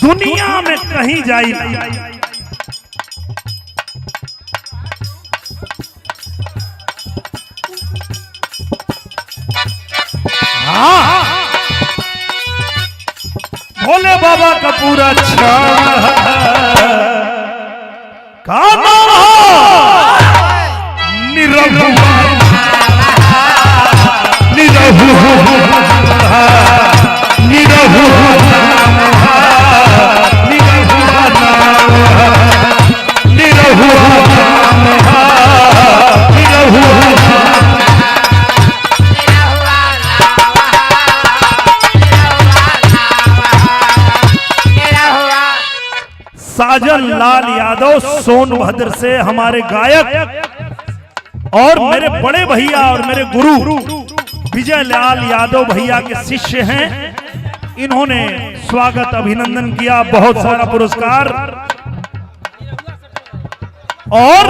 दुनिया में कहीं जाई हाँ भोले बाबा का पूरा अच्छा काना निरहु निरहु निरहु निरहु साजन लाल यादव सोनभद्र से हमारे गायक और मेरे बड़े भैया और मेरे गुरु विजय लाल यादव भैया के शिष्य हैं। इन्होंने स्वागत अभिनंदन किया, बहुत सारा पुरस्कार और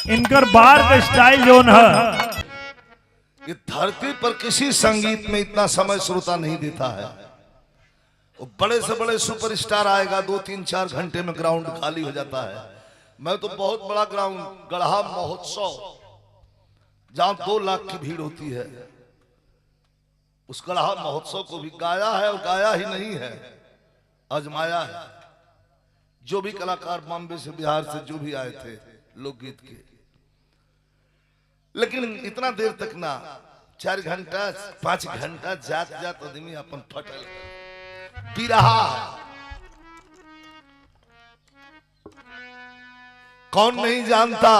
इनकर बार का स्टाइल जो है ये धरती पर किसी संगीत में इतना समय श्रोता नहीं देता है। वो बड़े से बड़े सुपरस्टार आएगा 2-3-4 घंटे में ग्राउंड खाली हो जाता है। मैं तो बहुत बड़ा ग्राउंड गढ़ा महोत्सव जहां 2 लाख की भीड़ होती है, उस गढ़ा महोत्सव को भी गाया है और गाया ही नहीं है, आजमाया है। जो भी कलाकार बॉम्बे से बिहार से जो भी आए थे लोकगीत के, लेकिन इतना देर तक ना 4 घंटा 5 घंटा जात जात आदमी अपन फटल पी रहा है। कौन नहीं जानता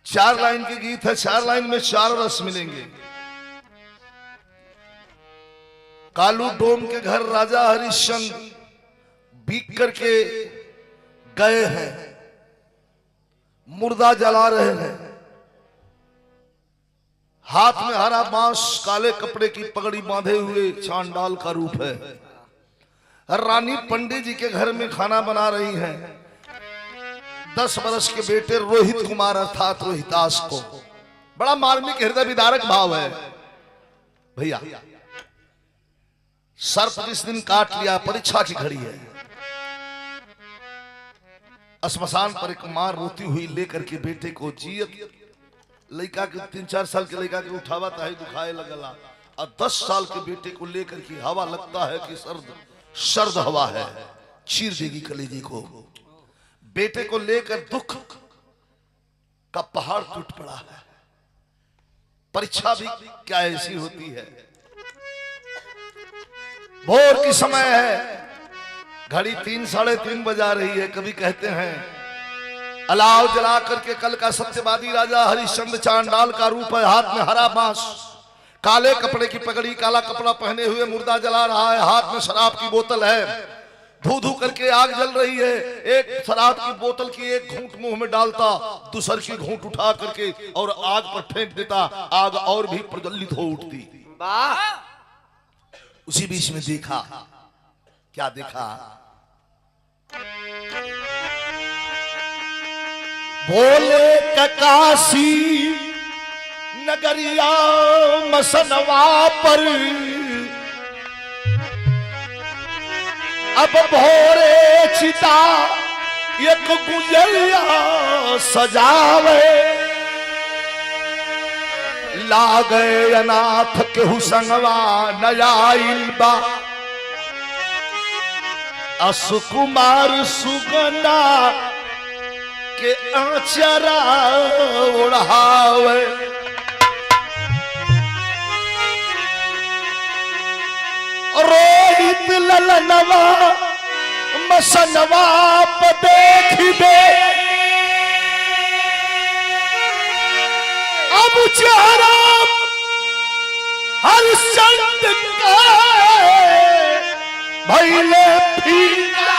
4 लाइन के गीत है, 4 लाइन में 4 रस मिलेंगे। कालू डोम के घर राजा हरिश्चंद्र बिक करके गए हैं, मुर्दा जला रहे हैं, हाथ में हरा बांस, काले कपड़े की पगड़ी बांधे हुए चांडाल का रूप है। रानी पंडित जी के घर में खाना बना रही हैं 10 वर्ष के बेटे रोहित कुमार अर्थात रोहितास को। बड़ा मार्मिक हृदय विदारक भाव है भैया। सर्प जिस दिन काट लिया, परीक्षा की घड़ी है, श्मशान पर एक मां रोती हुई लेकर के बेटे को जियत लड़का के 3-4 साल के लड़का के उठावा ताही दुखाए लगला, और 10 साल के बेटे को लेकर के हवा लगता है कि सर्द हवा है, चीर देगी कलेजे को। बेटे को लेकर दुख का पहाड़ टूट पड़ा है। परीक्षा भी क्या ऐसी होती है। भोर की समय है, घड़ी 3-3:30 बजा रही है। कभी कहते हैं अलाव जला करके कल का सत्यवादी राजा हरिश्चंद्र चांडाल का रूप है, हाथ में हरा बांस, काले कपड़े की पगड़ी, काला कपड़ा पहने हुए मुर्दा जला रहा है, हाथ में शराब की बोतल है, धू धू करके आग जल रही है। एक शराब की बोतल की एक घूंट मुंह में डालता, दूसर की घूंट उठा करके और आग पर फेंक देता, आग और भी प्रज्वलित हो उठती। उसी बीच में देखा, क्या देखा, भोले ककासी नगरिया मसनवा पर अब भोरे चिता एक गुजरिया सजावे, लागे अनाथ केहू संगवा नयाइल बा, असुकुमार सुगना के आचरा उड़ावे। रोहित ललनवा मसनवा प देख दे, अब चेहरा हरिश्चंद्र का भइले फीका।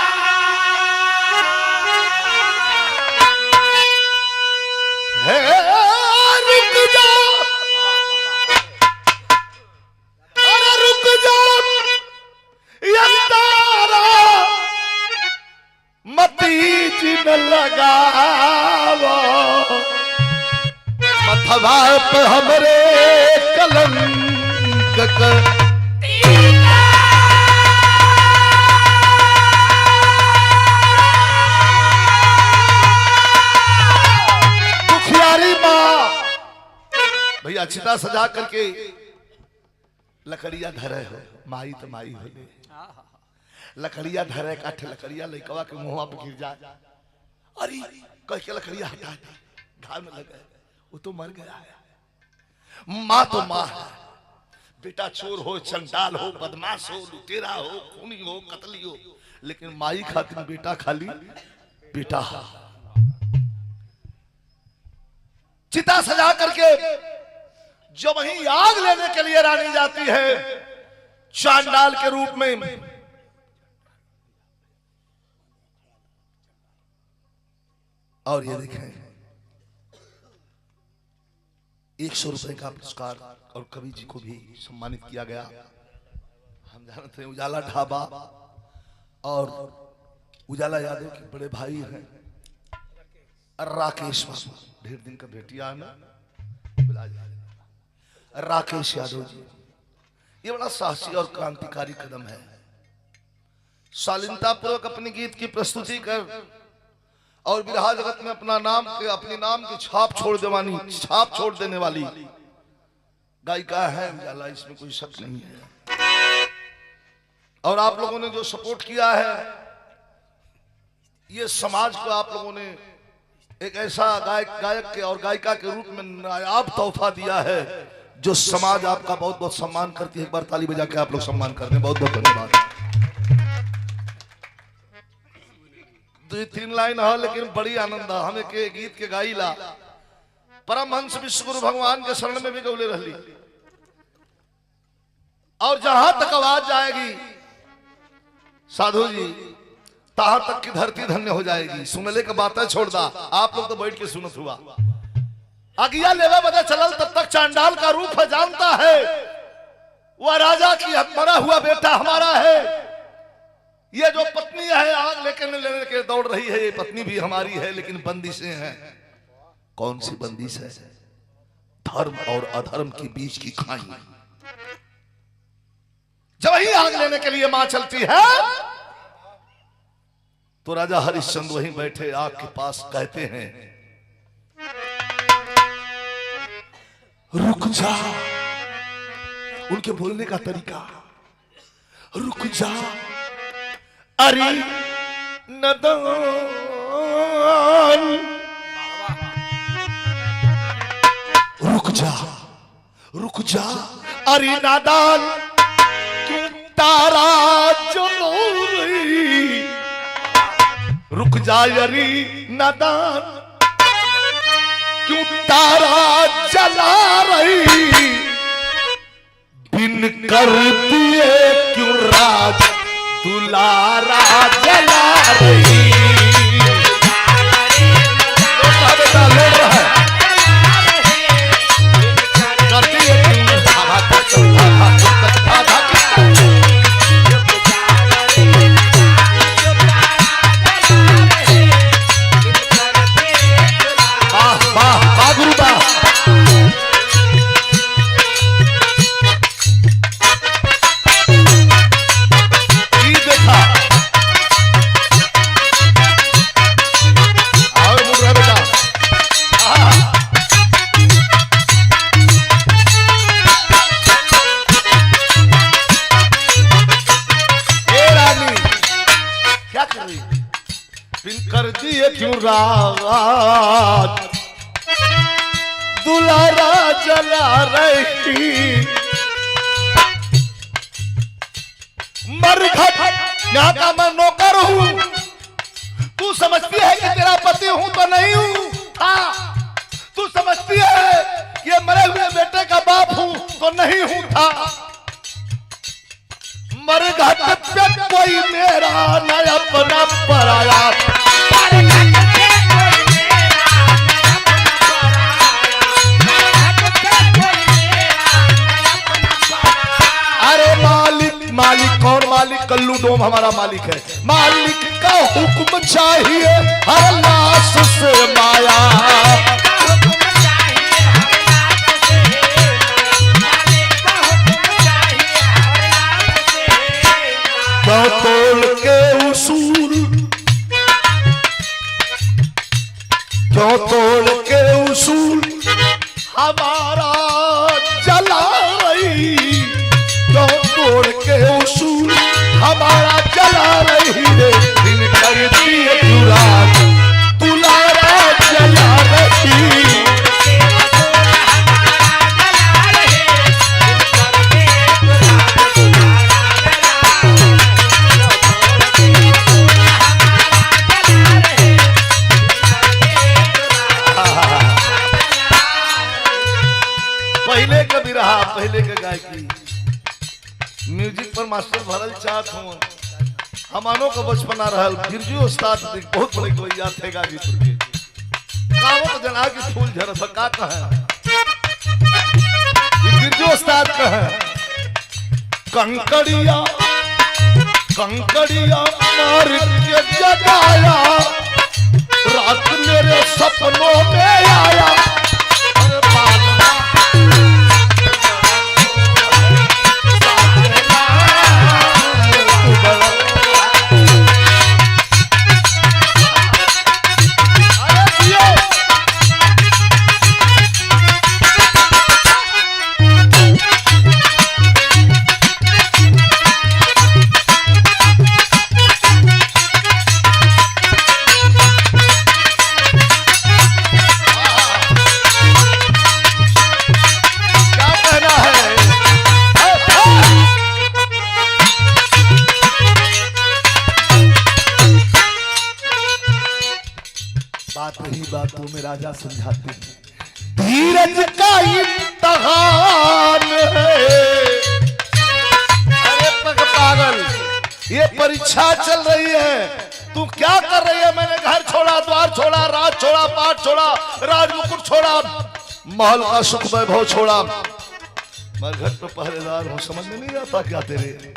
रुक जा, अरे रुक जा, ये तारा मती जिन लगावो, मथवा पे हमरे कलंक दुखियारी माँ भैया चिता सजा करके लकड़िया धरे हो, माई तो माई हो, लकड़िया धरे काठ लकड़िया लइकवा के मुंह पे गिर जाए, अरे कह के लकड़िया हटा दे, घाव में लगे, वो तो मर गया है। माँ तो माँ है, बेटा चोर हो, चंडाल हो, बदमाश हो, लुटेरा हो, खूनी हो, कतली हो, लेकिन माई खातिर बेटा खाली बेटा। चिता सजा करके जब वहीं आग लेने के लिए रानी जाती है चांडाल के रूप में, और ये देखें 100 रुपए का पुरस्कार और कवि जी को भी सम्मानित किया गया। हम जानते हैं उजाला ढाबा और उजाला यादव के बड़े भाई हैं राकेश बाबू, ढेर दिन का भेटिया ना, राकेश यादव जी, ये बड़ा साहसी और क्रांतिकारी कदम है। शालीनता पूर्वक अपने गीत की प्रस्तुति कर और विरहा जगत में अपना नाम के, अपने नाम की छाप छोड़ देने वाली गायिका है उजाला, इसमें कोई शक नहीं है। और आप लोगों ने जो सपोर्ट किया है, ये समाज को आप लोगों ने एक ऐसा गायक के और गायिका के रूप में नायाब तोहफा दिया है जो समाज आपका बहुत बहुत सम्मान करती है। एक बार ताली बजा के आप लोग सम्मान करते हैं, बहुत बहुत धन्यवाद। 2-3 लाइन है लेकिन बड़ी आनंद है हमें के गीत के गाइला परमहंस विश्व गुरु भगवान के शरण में भी गौले रहली, और जहां तक आवाज जाएगी साधु जी तहां तक की धरती धन्य हो जाएगी। सुनले के बातें छोड़ दा, आप लोग तो बैठ के सुनत हुआ, अगिया लेवे पता चलल तब तक चांडाल का रूप है जानता है, वह राजा की मरा हुआ बेटा हमारा है। ये जो पत्नी है आग लेने के दौड़ रही है, ये पत्नी भी हमारी है, लेकिन बंदिशें हैं। कौन सी बंदिश है? धर्म और अधर्म के बीच की खाई। जब ही आग लेने के लिए मां चलती है तो राजा हरिश्चंद्र वहीं बैठे आग के पास कहते हैं, रुक जा। उनके बोलने का तरीका, रुक जा अरे नदान, रुक जा रुक जा अरे नादान, क्यों तारा जलो रही, रुक जा अरे नादान, क्यों तारा जला रही, बिन कर दिए क्यों राज दुलारा जला रही। बेटा लड़ रहा है, करती है क्यों रात दुलारा जला रही, मरघट यहाँ का मैं नौकर हूँ, तू समझती है कि तेरा पति हूं तो नहीं हूँ, हाँ तू समझती है कि ये मरे हुए बेटे का बाप हूं तो नहीं हूँ था। मरघट पे कोई मेरा न अपना पराया, मालिक और मालिक कल्लू डोम हमारा मालिक है, मालिक का हुक्म चाहिए हर लाश से माया, रही, क्यों तोड़ के उसूल हमारा चला रही है, दिन करती है चुरा तुलारा चला रही। पहले का भी रहा, पहले का गायकी म्यूजिक पर मास्टर भरल चाहत हूँ। हमानो का बचपना रहल, बिरजू उस्ताद बहुत बड़े गवैया थे गाजीपुर के। गाँव जना की फूल झरत का कहे, बिरजू उस्ताद कहे, कंकड़िया कंकड़िया मार के जगाया, रात मेरे सपनों में आया। बातों में राजा समझाते हैं, धीरज का इम्तिहान है। अरे पागल, ये परीक्षा चल रही है, तू क्या कर रही है? मैंने घर छोड़ा, द्वार छोड़ा, राज छोड़ा, पाठ छोड़ा, राजमुकुट छोड़ा, महल का सुख वैभव छोड़ा, मैं घर पर पहरेदार हूं, समझ में नहीं आता क्या तेरे?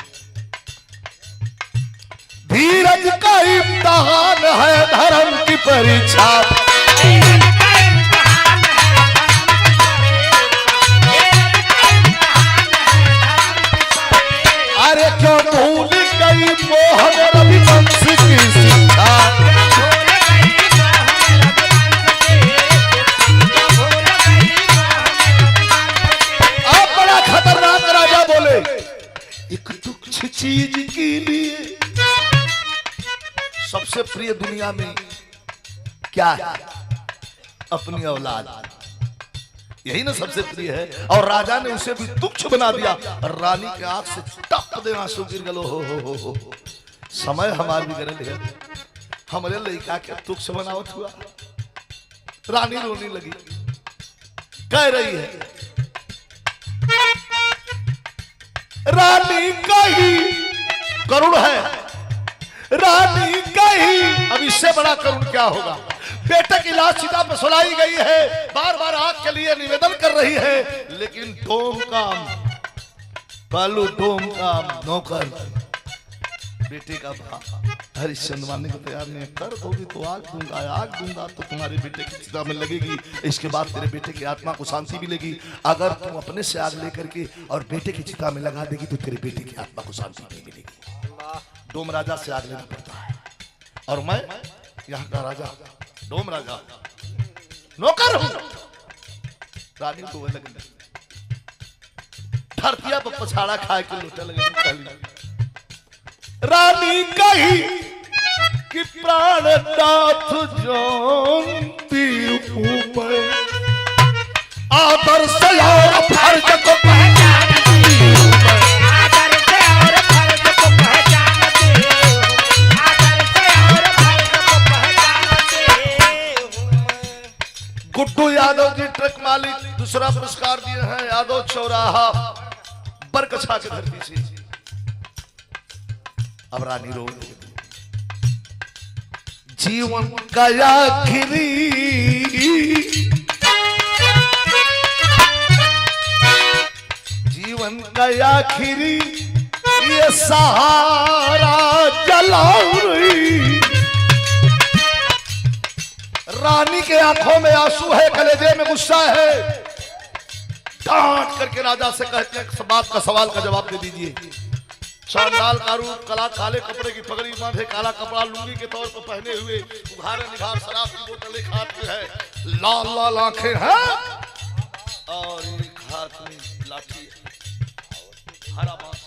धीरज का इम्तिहान है, धर्म की परीक्षा। अरे क्यों भूल गई मोहन रविवंश की शिक्षा? अब बड़ा खतरनाक राजा बोले, एक तुच्छ चीज के लिए सबसे प्रिय दुनिया में क्या है? अपनी औलाद, यही ना सबसे प्रिय है। और राजा ने उसे भी तुच्छ बना दिया। रानी के आंख से टप दे आंसू गिर गलो। हो समय हमार भी गरल है, हमारे लड़का के तुच्छ बनावत हुआ। रानी रोने लगी, कह रही है, रानी का ही करुण है, रानी का ही। अब इससे बड़ा करुण क्या होगा? बेटे की लाश चिता पर सुलाई गई है, बार बार आग के लिए निवेदन कर रही है, लेकिन डोम का बालू, डोम का नौकर, बेटे का भाई हरिश्चंद्र मानने को तैयार नहीं। कर दोगी तो आग दूंगा तो तुम्हारे बेटे की चिता में लगेगी। इसके बाद तेरे बेटे की आत्मा को शांति मिलेगी। अगर तुम अपने से आग लेकर के और बेटे की चिता में लगा देगी तो तेरे बेटे की आत्मा को शांति नहीं मिलेगी। डोम राजा से आग लेना पड़ता है, और मैं यहाँ का राजा, डोम राजा नौकर हूं। रानी को लगे, धरतिया पर पछाड़ा खाए के लूटे लगे। रानी कही कि प्राणनाथ जानती हूं मैं, आदर से और फर्ज को पहचानती हूं मैं, आदर से और फर्ज को पहचानती हूं, आदर से और फर्ज को पहचानती हूं। गुड्डू यादव जी ट्रक मालिक दूसरा पुरस्कार दिए हैं, यादव चौराहा बरकछा की धरती से। अब रानी रो, जीवन का आखिरी जीवन का आखिरी ये सहारा जलाओ रही। रानी के आंखों में आंसू है, कलेजे में गुस्सा है। डांट करके राजा से कहते हैं, बात का सवाल का जवाब दे दीजिए। चांडाल का रूप, कला, काले कपड़े की पगड़ी बांधे, काला कपड़ा लुंगी के तौर पर पहने हुए, उघारे निघार शराब की बोतल एक हाथ में है, लाल लाल आंखें हैं और एक हाथ में लाठी है। हरा बांस।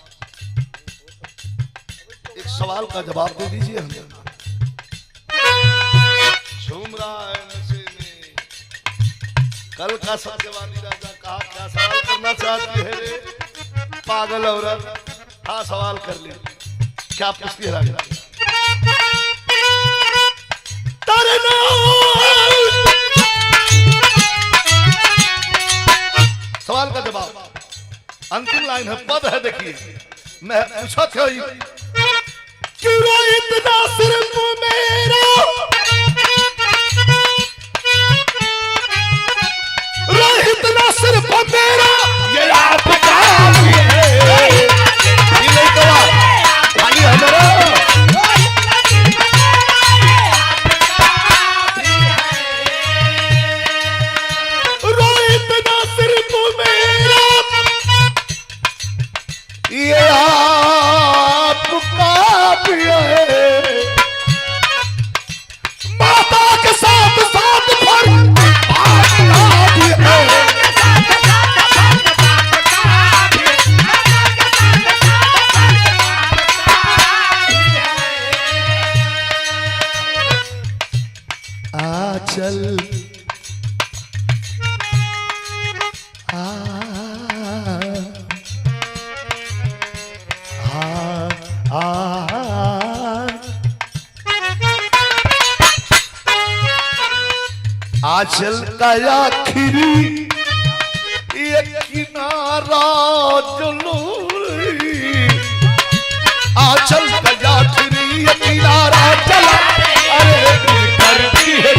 एक सवाल का जवाब दे दीजिए हमें। झूम रहा है नशे में कल का सत्यवादी राजा, कहा क्या सवाल करना चाहती है रे पागल औरत? हाँ सवाल कर ली। क्या पूछती है राजा? सवाल का जवाब अंतिम लाइन है, पद है, देखिए। मैं पूछा था क्यों इतना सिर्फ मेरा इतना सिर्फ मेरा ये आपका भी है, ये नहीं तो भाई हमारा इतना सिर्फ मेरा ये आपका भी है, माता के साथ साथ पर आपका भी है। आचल आंचल का आखिरी ये किनारा जलूरी, आंचल का आखिरी ये किनारा जला, अरे करती है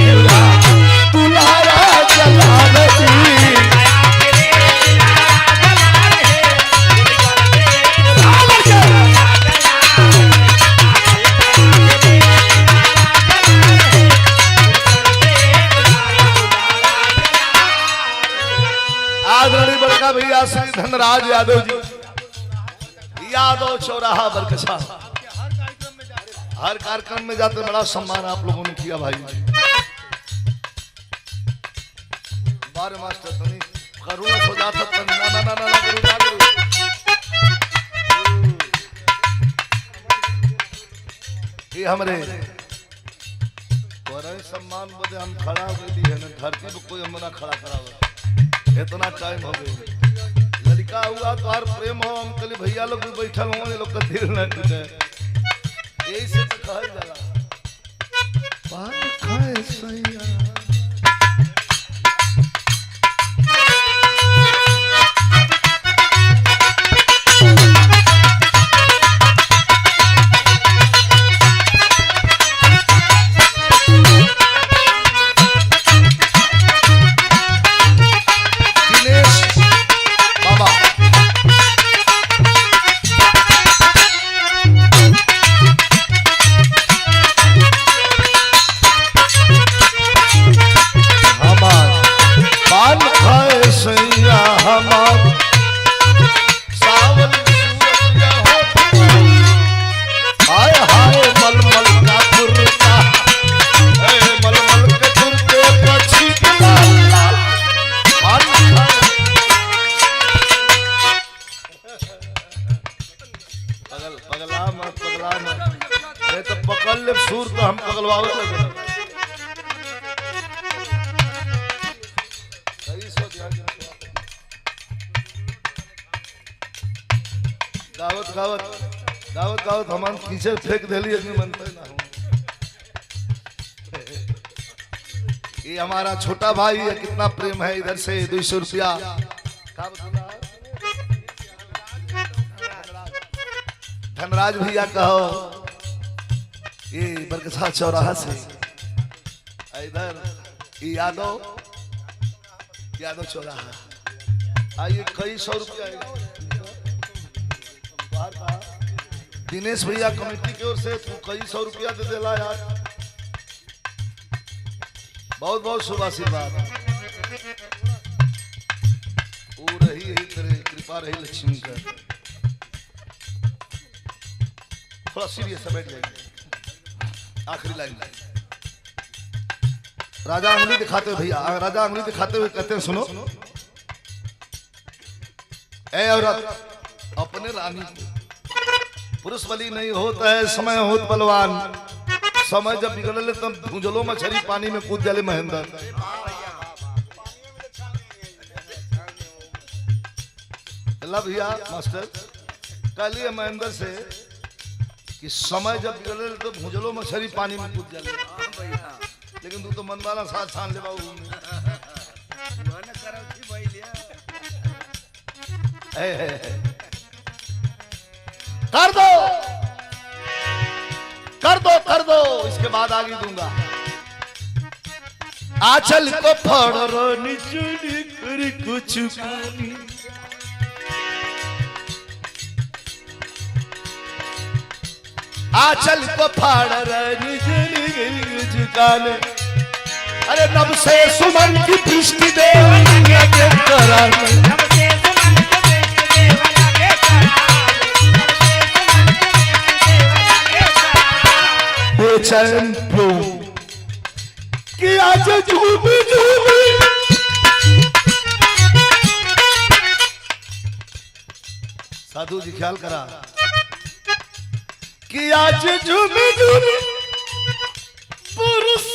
दुलारा जला रही। आदरणीय बड़का भैया श्री धनराज यादव जी, यादव चौराहा बरकछा, हर कार्यक्रम में जाते बड़ा सम्मान आप लोगों ने किया भाई। बारे मास्टर तनी करुणा हो जाता तनी ना ना ना ना ना करू ना करू। ये हमरे तोरे सम्मान बदे हम खड़ा हो गई है ना, धरती पे कोई हमना खड़ा करा हुआ। इतना टाइम हो गई, लड़का हुआ तो हर प्रेम हो, हम कल भैया लोग भी बैठल हो, ये लोग का दिल न टूटे, यही से तो कहल जाला पान खाए सैया। सूर तो हम पगलवावे लगे। गावत गावत गावत गावत हम पीछे फेंक दिली, मनते ना हो। ये हमारा छोटा भाई है, कितना प्रेम है, इधर से 200 रुपया धनराज भैया कहो, ये बरकछा चौराहा से इधर यादव चौराहा आइए, कई 100 रुपया दिनेश भैया कमेटी की ओर से तू कई 100 रुपया दे देला यार, बहुत बहुत शुभ आशीर्वाद। वो रही है तेरे कृपा रही लक्ष्मी का। थोड़ा सीरियस बैठ जाइए, आखिरी लाइन। राजा अंगुली दिखाते हुए भैया, राजा अंगुली दिखाते हुए कहते हैं सुनो, ए औरत अपने रानी को। पुरुष बली नहीं होता है, समय होत बलवान। समय जब बिगड़ले तब भूजलो मछली पानी में कूद जाले महेंद्र। भैया मास्टर कहलिए महेंद्र से कि समय जब बिगड़ले तो भूजलो मछली पानी में कूद जाले, लेकिन तू तो मनवाना साथ छान ले बाबू। कर दो कर दो कर दो, इसके बाद आगे दूंगा। आंचल को फाड़ निचली कर कुछ पानी, आंचल को फाड़ निचली कुछ काले। अरे नभ से सुमन की दृष्टि दे बेचैन क्यों कि आज झूम झूम। साधु जी ख्याल करा कि आज झूम झूम पुरुष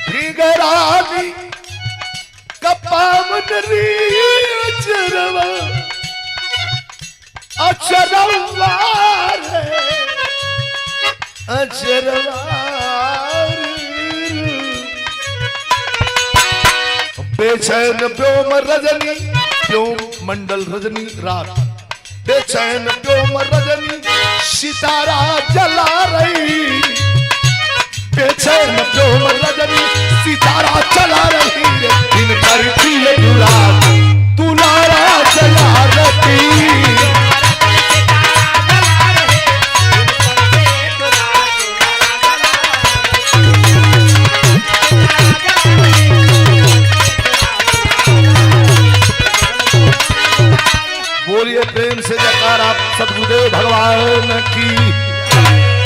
भीगरानी कपावन चरवा अचरवार अचरवार। बेचैन व्योम रजनी व्योम मंडल रजनी रात, बेचैन व्योम रजनी सितारा जला रही, बेचैन व्योम रजनी सितारा जला रही। दिन करती है रात तू नारा जला रही। बोलिए प्रेम से जयकार आप सद्गुरुदेव भगवान की।